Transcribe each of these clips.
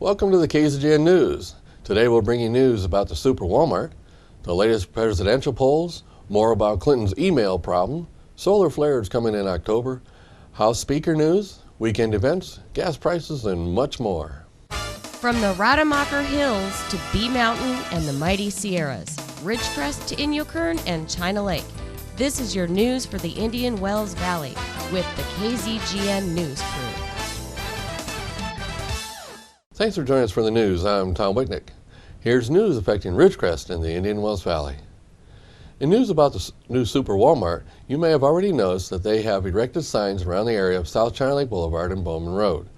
Welcome to the KZGN News. Today we'll bring you news about the Super Walmart, the latest presidential polls, more about Clinton's email problem, solar flares coming in October, House Speaker news, weekend events, gas prices, and much more. From the Rademacher Hills to Bee Mountain and the mighty Sierras, Ridgecrest to Inyokern and China Lake, this is your news for the Indian Wells Valley with the KZGN News crew. Thanks for joining us for the news. I'm Tom Wicknick. Here's news affecting Ridgecrest in the Indian Wells Valley. In news about the new Super Walmart, you may have already noticed that they have erected signs around the area of South China Lake Boulevard and Bowman Road.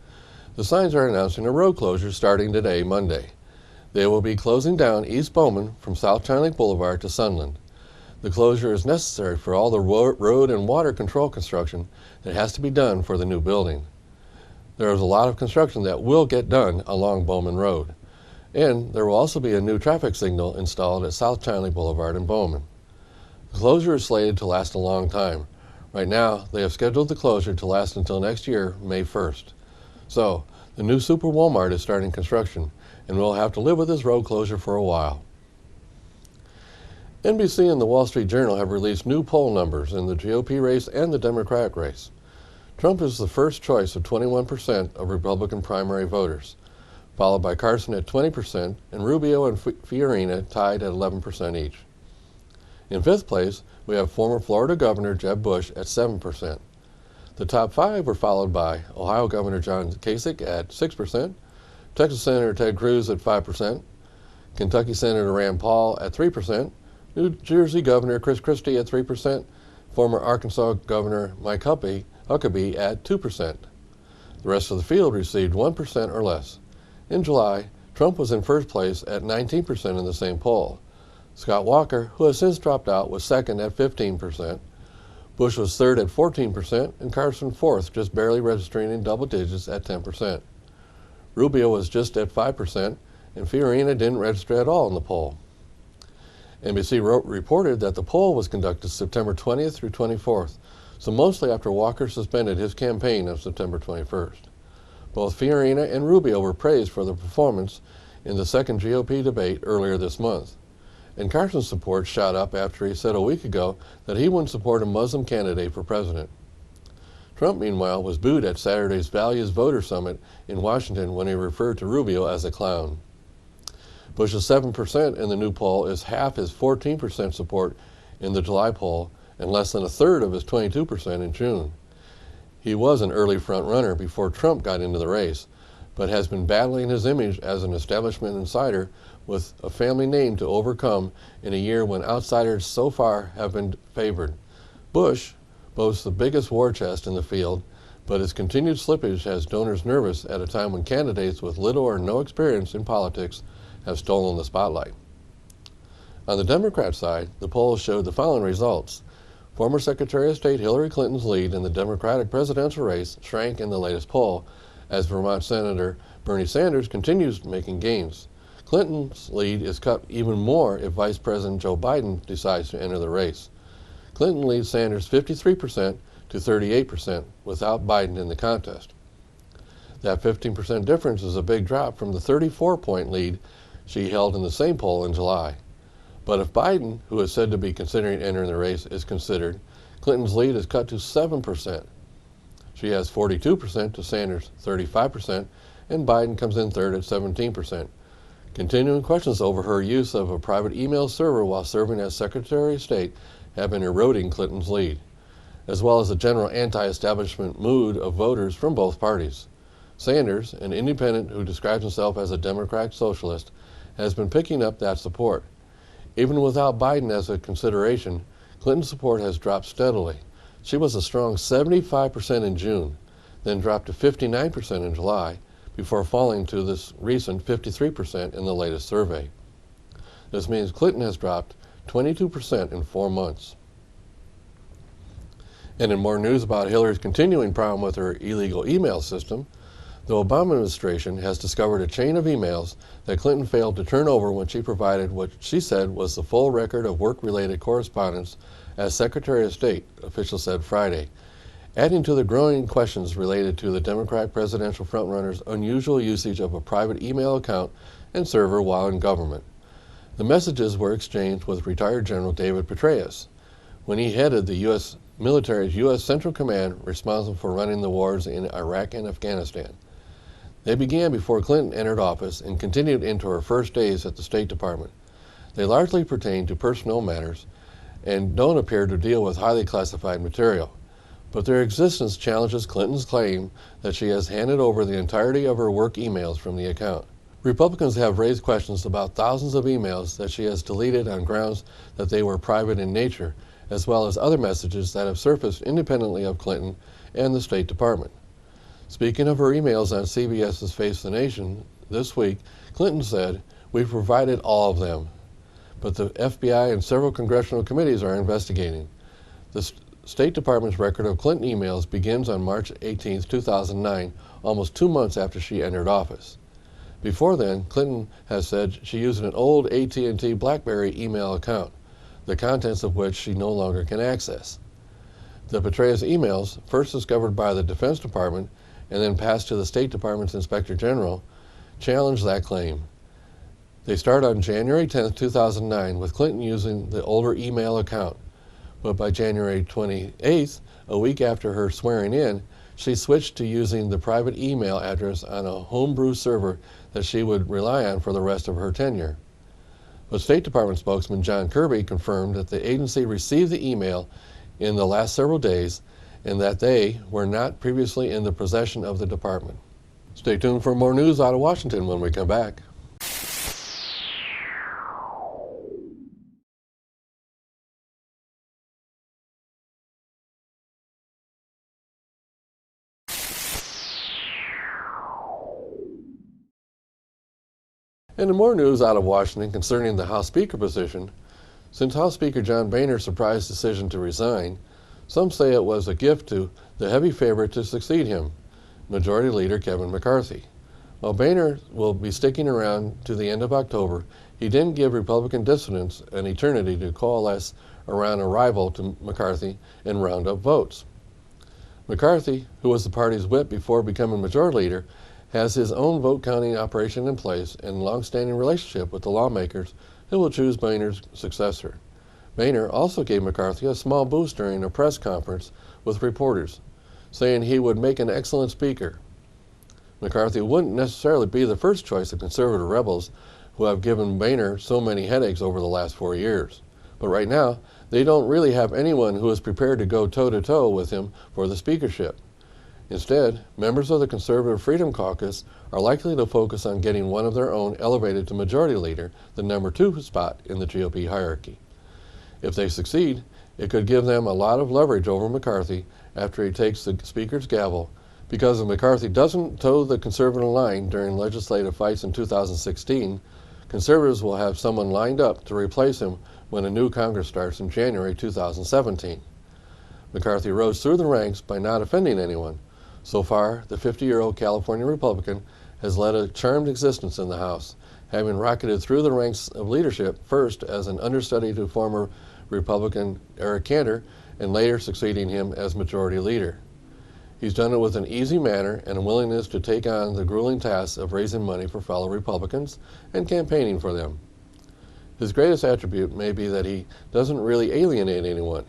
The signs are announcing a road closure starting today, Monday. They will be closing down East Bowman from South China Lake Boulevard to Sunland. The closure is necessary for all the road and water control construction that has to be done for the new building. There is a lot of construction that will get done along Bowman Road. And there will also be a new traffic signal installed at South China Lake Boulevard in Bowman. The closure is slated to last a long time. Right now, they have scheduled the closure to last until next year, May 1st. So, the new Super Walmart is starting construction, and we'll have to live with this road closure for a while. NBC and the Wall Street Journal have released new poll numbers in the GOP race and the Democratic race. Trump is the first choice of 21% of Republican primary voters, followed by Carson at 20% and Rubio and Fiorina tied at 11% each. In fifth place, we have former Florida Governor Jeb Bush at 7%. The top five were followed by Ohio Governor John Kasich at 6%, Texas Senator Ted Cruz at 5%, Kentucky Senator Rand Paul at 3%, New Jersey Governor Chris Christie at 3%, former Arkansas Governor Mike Huckabee at 2%. The rest of the field received 1% or less. In July, Trump was in first place at 19% in the same poll. Scott Walker, who has since dropped out, was second at 15%. Bush was third at 14%, and Carson fourth, just barely registering in double digits at 10%. Rubio was just at 5%, and Fiorina didn't register at all in the poll. NBC reported that the poll was conducted September 20th through 24th, so mostly after Walker suspended his campaign on September 21st. Both Fiorina and Rubio were praised for their performance in the second GOP debate earlier this month. And Carson's support shot up after he said a week ago that he wouldn't support a Muslim candidate for president. Trump, meanwhile, was booed at Saturday's Values Voter Summit in Washington when he referred to Rubio as a clown. Bush's 7% in the new poll is half his 14% support in the July poll and less than a third of his 22% in June. He was an early front-runner before Trump got into the race, but has been battling his image as an establishment insider with a family name to overcome in a year when outsiders so far have been favored. Bush boasts the biggest war chest in the field, but his continued slippage has donors nervous at a time when candidates with little or no experience in politics have stolen the spotlight. On the Democrat side, the polls showed the following results. Former Secretary of State Hillary Clinton's lead in the Democratic presidential race shrank in the latest poll, as Vermont Senator Bernie Sanders continues making gains. Clinton's lead is cut even more if Vice President Joe Biden decides to enter the race. Clinton leads Sanders 53% to 38% without Biden in the contest. That 15% difference is a big drop from the 34-point lead she held in the same poll in July. But if Biden, who is said to be considering entering the race, is considered, Clinton's lead is cut to 7%. She has 42% to Sanders' 35%, and Biden comes in third at 17%. Continuing questions over her use of a private email server while serving as Secretary of State have been eroding Clinton's lead, as well as a general anti-establishment mood of voters from both parties. Sanders, an independent who describes himself as a Democratic socialist, has been picking up that support. Even without Biden as a consideration, Clinton's support has dropped steadily. She was a strong 75% in June, then dropped to 59% in July, before falling to this recent 53% in the latest survey. This means Clinton has dropped 22% in 4 months. And in more news about Hillary's continuing problem with her illegal email system, the Obama administration has discovered a chain of emails that Clinton failed to turn over when she provided what she said was the full record of work-related correspondence as Secretary of State, officials said Friday, adding to the growing questions related to the Democratic presidential frontrunner's unusual usage of a private email account and server while in government. The messages were exchanged with retired General David Petraeus when he headed the U.S. military's U.S. Central Command responsible for running the wars in Iraq and Afghanistan. They began before Clinton entered office and continued into her first days at the State Department. They largely pertain to personnel matters and don't appear to deal with highly classified material, but their existence challenges Clinton's claim that she has handed over the entirety of her work emails from the account. Republicans have raised questions about thousands of emails that she has deleted on grounds that they were private in nature, as well as other messages that have surfaced independently of Clinton and the State Department. Speaking of her emails on CBS's Face the Nation this week, Clinton said, "We've provided all of them, but the FBI and several congressional committees are investigating." The State Department's record of Clinton emails begins on March 18, 2009, almost 2 months after she entered office. Before then, Clinton has said she used an old AT&T BlackBerry email account, the contents of which she no longer can access. The Petraeus emails, first discovered by the Defense Department and then passed to the State Department's Inspector General, challenge that claim. They start on January 10, 2009, with Clinton using the older email account, but by January 28th, a week after her swearing in, she switched to using the private email address on a homebrew server that she would rely on for the rest of her tenure. But State Department spokesman John Kirby confirmed that the agency received the email in the last several days and that they were not previously in the possession of the department. Stay tuned for more news out of Washington when we come back. And in more news out of Washington concerning the House Speaker position, since House Speaker John Boehner's surprise decision to resign, some say it was a gift to the heavy favorite to succeed him, Majority Leader Kevin McCarthy. While Boehner will be sticking around to the end of October, he didn't give Republican dissidents an eternity to coalesce around a rival to McCarthy and round up votes. McCarthy, who was the party's whip before becoming Majority Leader, has his own vote counting operation in place and a long-standing relationship with the lawmakers who will choose Boehner's successor. Boehner also gave McCarthy a small boost during a press conference with reporters, saying he would make an excellent speaker. McCarthy wouldn't necessarily be the first choice of conservative rebels who have given Boehner so many headaches over the last 4 years. But right now, they don't really have anyone who is prepared to go toe-to-toe with him for the speakership. Instead, members of the Conservative Freedom Caucus are likely to focus on getting one of their own elevated to Majority Leader, the number 2 spot in the GOP hierarchy. If they succeed, it could give them a lot of leverage over McCarthy after he takes the Speaker's gavel, because if McCarthy doesn't toe the conservative line during legislative fights in 2016, conservatives will have someone lined up to replace him when a new Congress starts in January 2017. McCarthy rose through the ranks by not offending anyone. So far, the 50-year-old California Republican has led a charmed existence in the House, having rocketed through the ranks of leadership first as an understudy to former Republican Eric Cantor and later succeeding him as Majority Leader. He's done it with an easy manner and a willingness to take on the grueling task of raising money for fellow Republicans and campaigning for them. His greatest attribute may be that he doesn't really alienate anyone.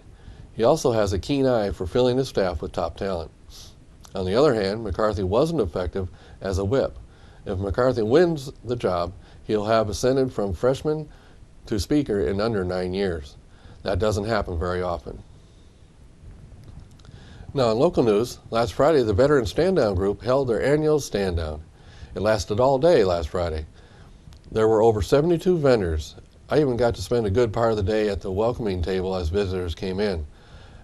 He also has a keen eye for filling his staff with top talent. On the other hand, McCarthy wasn't effective as a whip. If McCarthy wins the job, he'll have ascended from freshman to speaker in under 9 years. That doesn't happen very often. Now in local news, last Friday the Veteran Stand-Down Group held their annual stand-down. It lasted all day last Friday. There were over 72 vendors. I even got to spend a good part of the day at the welcoming table as visitors came in.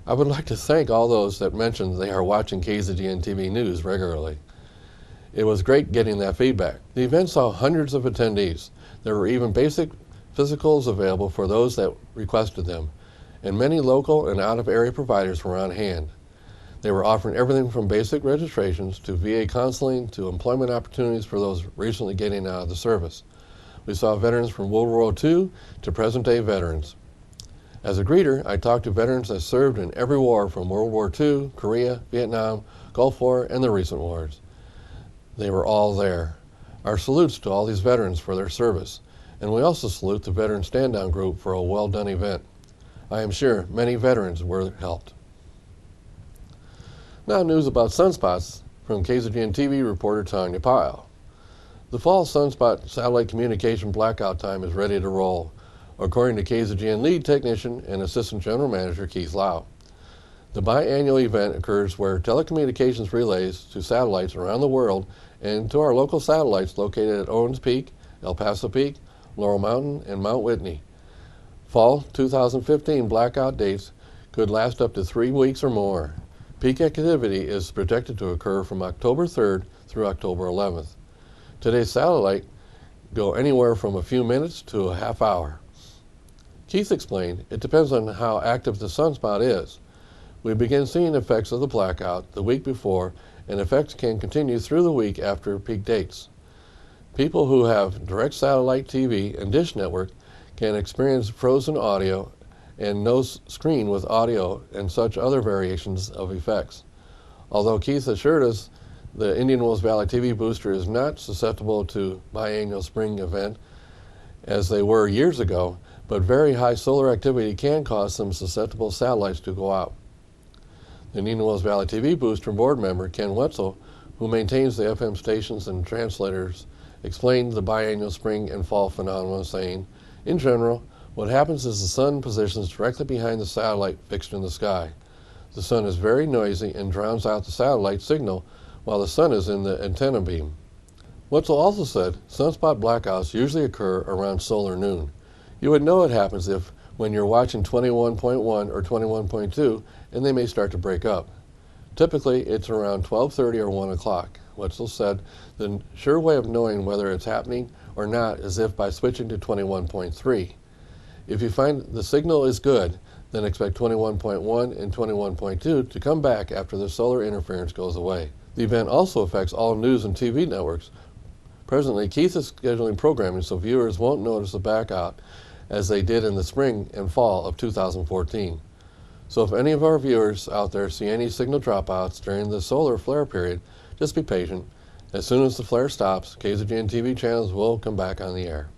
I would like to thank all those that mentioned they are watching KZGN-TV news regularly. It was great getting that feedback. The event saw hundreds of attendees. There were even basic physicals available for those that requested them, and many local and out-of-area providers were on hand. They were offering everything from basic registrations to VA counseling to employment opportunities for those recently getting out of the service. We saw veterans from World War II to present-day veterans. As a greeter, I talked to veterans that served in every war from World War II, Korea, Vietnam, Gulf War, and the recent wars. They were all there. Our salutes to all these veterans for their service, and we also salute the Veteran Stand-Down Group for a well-done event. I am sure many veterans were helped. Now news about sunspots from KZGN-TV reporter Tanya Pyle. The fall sunspot satellite communication blackout time is ready to roll, according to KZGN lead technician and assistant general manager Keith Lau. The biannual event occurs where telecommunications relays to satellites around the world and to our local satellites located at Owens Peak, El Paso Peak, Laurel Mountain, and Mount Whitney. Fall 2015 blackout dates could last up to 3 weeks or more. Peak activity is projected to occur from October 3rd through October 11th. Today's satellite go anywhere from a few minutes to a half hour. Keith explained, it depends on how active the sunspot is. We begin seeing effects of the blackout the week before, and effects can continue through the week after peak dates. People who have direct satellite TV and dish network can experience frozen audio and no screen with audio and such other variations of effects. Although Keith assured us the Indian Wells Valley TV booster is not susceptible to biannual spring event as they were years ago, but very high solar activity can cause some susceptible satellites to go out. The Indian Wells Valley TV booster board member Ken Wetzel, who maintains the FM stations and translators, explained the biannual spring and fall phenomenon, saying, in general, what happens is the sun positions directly behind the satellite fixed in the sky. The sun is very noisy and drowns out the satellite signal while the sun is in the antenna beam. Wetzel also said sunspot blackouts usually occur around solar noon. You would know it happens if when you're watching 21.1 or 21.2 and they may start to break up. Typically it's around 12:30 or 1 o'clock. Wetzel said the sure way of knowing whether it's happening or not is if by switching to 21.3. If you find the signal is good, then expect 21.1 and 21.2 to come back after the solar interference goes away. The event also affects all news and TV networks. Presently, Keith is scheduling programming so viewers won't notice the blackout as they did in the spring and fall of 2014. So if any of our viewers out there see any signal dropouts during the solar flare period, just be patient. As soon as the flare stops, KZGN-TV channels will come back on the air.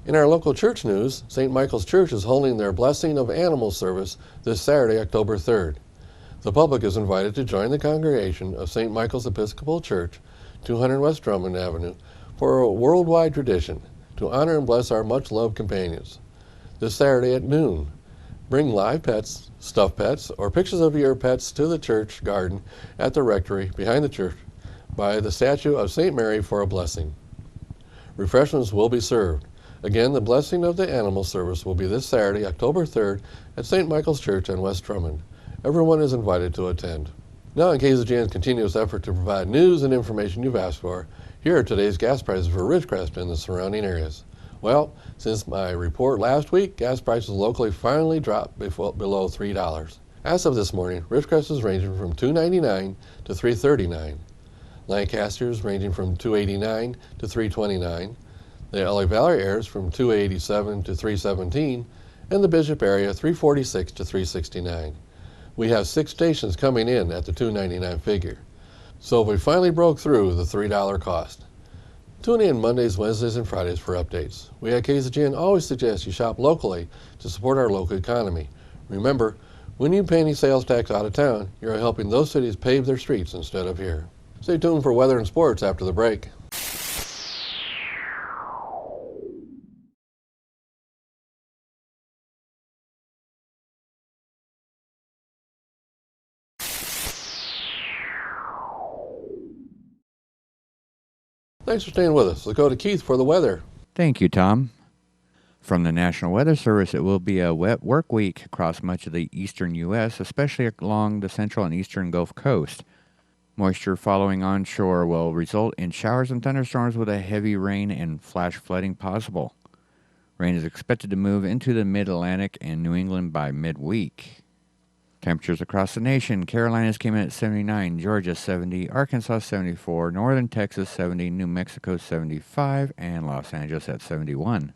In our local church news, St. Michael's Church is holding their Blessing of Animals service this Saturday, October 3rd. The public is invited to join the congregation of St. Michael's Episcopal Church, 200 West Drummond Avenue, for a worldwide tradition to honor and bless our much-loved companions. This Saturday at noon, bring live pets, stuffed pets, or pictures of your pets to the church garden at the rectory behind the church by the statue of St. Mary for a blessing. Refreshments will be served. Again, the Blessing of the Animal service will be this Saturday, October 3rd at St. Michael's Church on West Drummond. Everyone is invited to attend. Now, in KZGN's continuous effort to provide news and information you've asked for, here are today's gas prices for Ridgecrest and the surrounding areas. Well, since my report last week, gas prices locally finally dropped below $3. As of this morning, Ridgecrest is ranging from $2.99 to $3.39. Lancaster is ranging from $2.89 to $3.29. The LA Valley area is from $2.87 to $3.17, and the Bishop area $3.46 to $3.69. We have 6 stations coming in at the $2.99 figure. So we finally broke through the $3 cost. Tune in Mondays, Wednesdays, and Fridays for updates. We at KZGN always suggest you shop locally to support our local economy. Remember, when you pay any sales tax out of town, you're helping those cities pave their streets instead of here. Stay tuned for weather and sports after the break. Thanks for staying with us. Let's go to Keith for the weather. Thank you, Tom. From the National Weather Service, it will be a wet work week across much of the eastern U.S., especially along the central and eastern Gulf Coast. Moisture following onshore will result in showers and thunderstorms with a heavy rain and flash flooding possible. Rain is expected to move into the mid-Atlantic and New England by midweek. Temperatures across the nation: Carolinas came in at 79, Georgia 70, Arkansas 74, northern Texas 70, New Mexico 75, and Los Angeles at 71.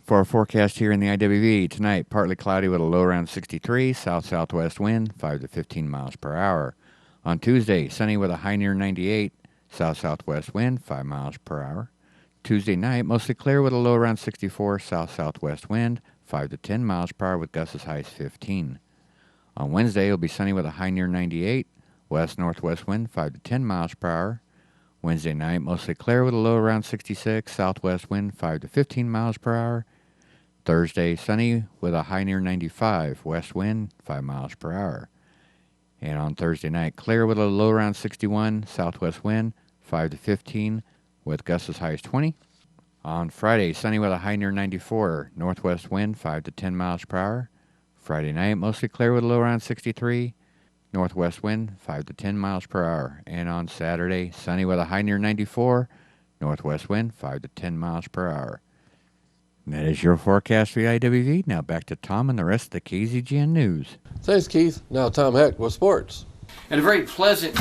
For our forecast here in the IWV, tonight partly cloudy with a low around 63, south-southwest wind 5 to 15 miles per hour. On Tuesday, sunny with a high near 98, south-southwest wind 5 miles per hour. Tuesday night, mostly clear with a low around 64, south-southwest wind 5 to 10 miles per hour with gusts as high as 15. On Wednesday, it'll be sunny with a high near 98, west-northwest wind 5 to 10 miles per hour. Wednesday night, mostly clear with a low around 66, southwest wind 5 to 15 miles per hour. Thursday, sunny with a high near 95, west wind 5 miles per hour. And on Thursday night, clear with a low around 61, southwest wind 5 to 15 with gusts as high as 20. On Friday, sunny with a high near 94, northwest wind 5 to 10 miles per hour. Friday night, mostly clear with a low around 63, northwest wind 5 to 10 miles per hour. And on Saturday, sunny with a high near 94, northwest wind 5 to 10 miles per hour. And that is your forecast for the IWV. Now back to Tom and the rest of the KZGN News. Thanks, Keith. Now Tom Heck with sports. And a very pleasant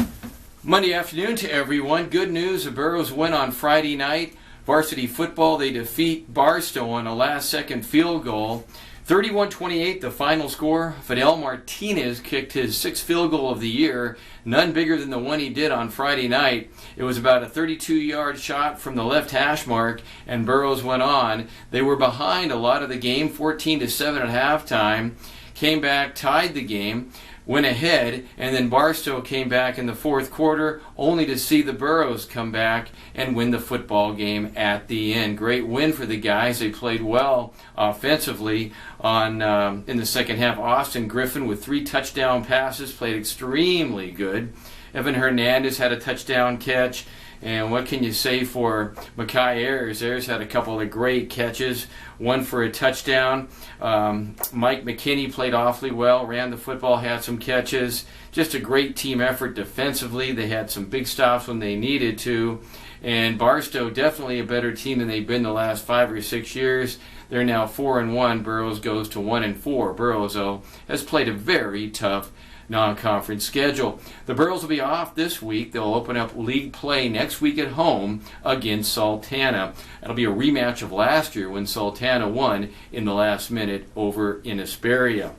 Monday afternoon to everyone. Good news, the Burros win on Friday night. Varsity football, they defeat Barstow on a last-second field goal. 31-28, the final score. Fidel Martinez kicked his sixth field goal of the year, none bigger than the one he did on Friday night. It was about a 32-yard shot from the left hash mark, and Burros went on. They were behind a lot of the game, 14-7 at halftime. Came back, tied the game, went ahead, and then Barstow came back in the fourth quarter, only to see the Burros come back and win the football game at the end. Great win for the guys. They played well offensively in the second half. Austin Griffin with 3 touchdown passes played extremely good. Evan Hernandez had a touchdown catch. And what can you say for Makai Ayers? Ayers had a couple of great catches, one for a touchdown. Mike McKinney played awfully well, ran the football, had some catches. Just a great team effort defensively. They had some big stops when they needed to. And Barstow, definitely a better team than they've been the last 5 or 6 years. They're now 4-1. Burros goes to 1-4. Burros, though, has played a very tough non-conference schedule. The Burros will be off this week. They'll open up league play next week at home against Sultana. It'll be a rematch of last year when Sultana won in the last minute over in Hesperia.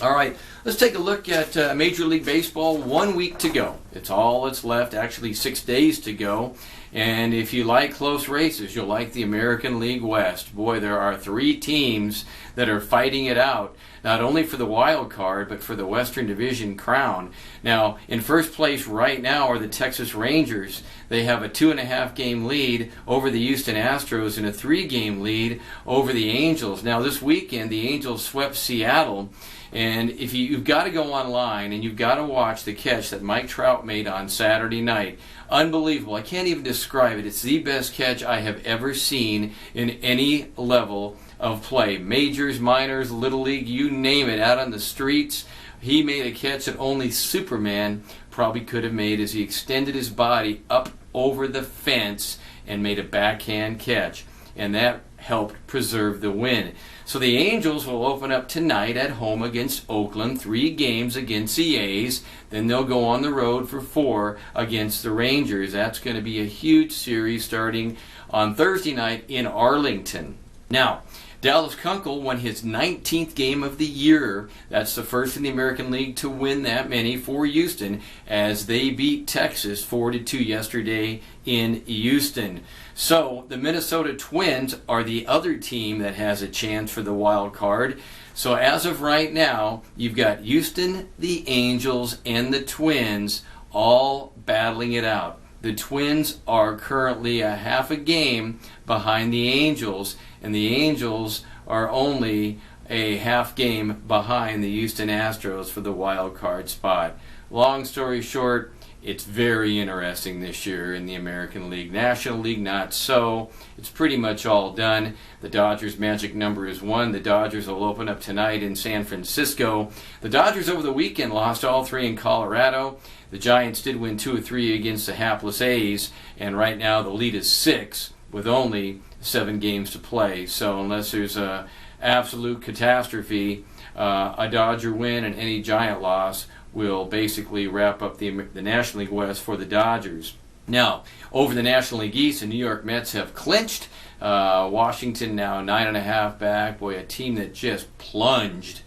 All right, let's take a look at Major League Baseball. 1 week to go. It's all that's left, actually 6 days to go. And if you like close races, you'll like the American League West. Boy, there are 3 teams that are fighting it out, not only for the wild card, but for the Western Division crown. Now, in first place right now are the Texas Rangers. They have a 2.5-game lead over the Houston Astros and a 3-game lead over the Angels. Now, this weekend, the Angels swept Seattle. And if you've got to go online and you've got to watch the catch that Mike Trout made on Saturday night. Unbelievable. I can't even describe it. It's the best catch I have ever seen in any level of play. Majors, minors, Little League, you name it, out on the streets. He made a catch that only Superman probably could have made as he extended his body up over the fence and made a backhand catch. And that helped preserve the win. So the Angels will open up tonight at home against Oakland, 3 games against the A's. Then they'll go on the road for 4 against the Rangers. That's going to be a huge series starting on Thursday night in Arlington. Now, Dallas Kunkel won his 19th game of the year. That's the first in the American League to win that many for Houston as they beat Texas 4-2 yesterday in Houston. So the Minnesota Twins are the other team that has a chance for the wild card. So as of right now, you've got Houston, the Angels, and the Twins all battling it out. The Twins are currently a half a game behind the Angels, and the Angels are only a half game behind the Houston Astros for the wild card spot. Long story short, it's very interesting this year in the American League. National League, not so. It's pretty much all done. The Dodgers' magic number is 1. The Dodgers will open up tonight in San Francisco. The Dodgers over the weekend lost all 3 in Colorado. The Giants did win 2 of 3 against the hapless A's, and right now the lead is 6 with only 7 games to play. So unless there's a absolute catastrophe, a Dodger win and any Giant loss will basically wrap up the National League West for the Dodgers. Now, over the National League East, the New York Mets have clinched. Washington now 9.5 back. Boy, a team that just plunged,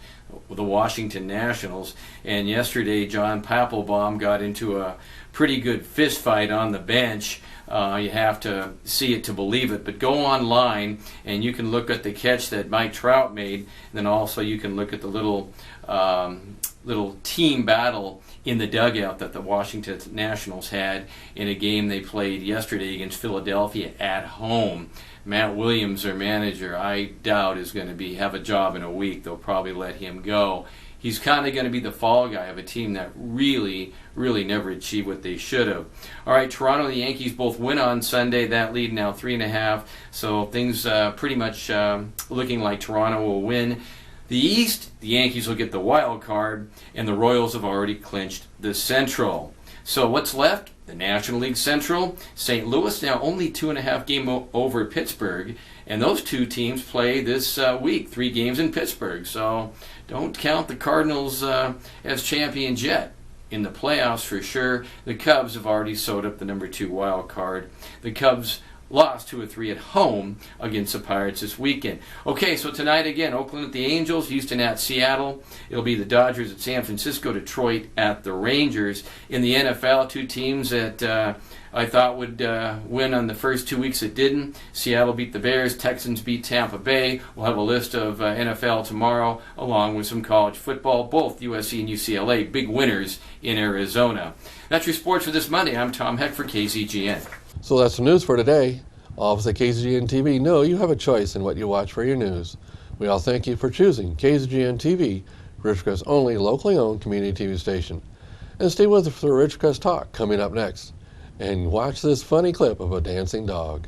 the Washington Nationals. And yesterday, John Papelbon got into a pretty good fist fight on the bench. You have to see it to believe it, but go online and you can look at the catch that Mike Trout made, and then also you can look at the little team battle in the dugout that the Washington Nationals had in a game they played yesterday against Philadelphia at home. Matt Williams, their manager, I doubt is going to have a job in a week. They'll probably let him go. He's kind of going to be the fall guy of a team that really never achieved what they should have. All right, Toronto and the Yankees both win on Sunday. That lead now 3.5. So things pretty much looking like Toronto will win. The East, the Yankees will get the wild card, and the Royals have already clinched the Central. So what's left? The National League Central. St. Louis now only 2.5 games over Pittsburgh, and those two teams play this week, 3 games in Pittsburgh. So don't count the Cardinals as champions yet. In the playoffs for sure, the Cubs have already sewed up the number 2 wild card. The Cubs lost 2 of 3 at home against the Pirates this weekend. Okay, so tonight again, Oakland at the Angels, Houston at Seattle. It'll be the Dodgers at San Francisco, Detroit at the Rangers. In the NFL, 2 teams that I thought would win on the first 2 weeks that didn't. Seattle beat the Bears, Texans beat Tampa Bay. We'll have a list of NFL tomorrow, along with some college football. Both USC and UCLA, big winners in Arizona. That's your sports for this Monday. I'm Tom Heck for KZGN. So that's the news for today. All of us at KZGN-TV know you have a choice in what you watch for your news. We all thank you for choosing KZGN-TV, Ridgecrest's only locally owned community TV station. And stay with us for the Ridgecrest Talk coming up next. And watch this funny clip of a dancing dog.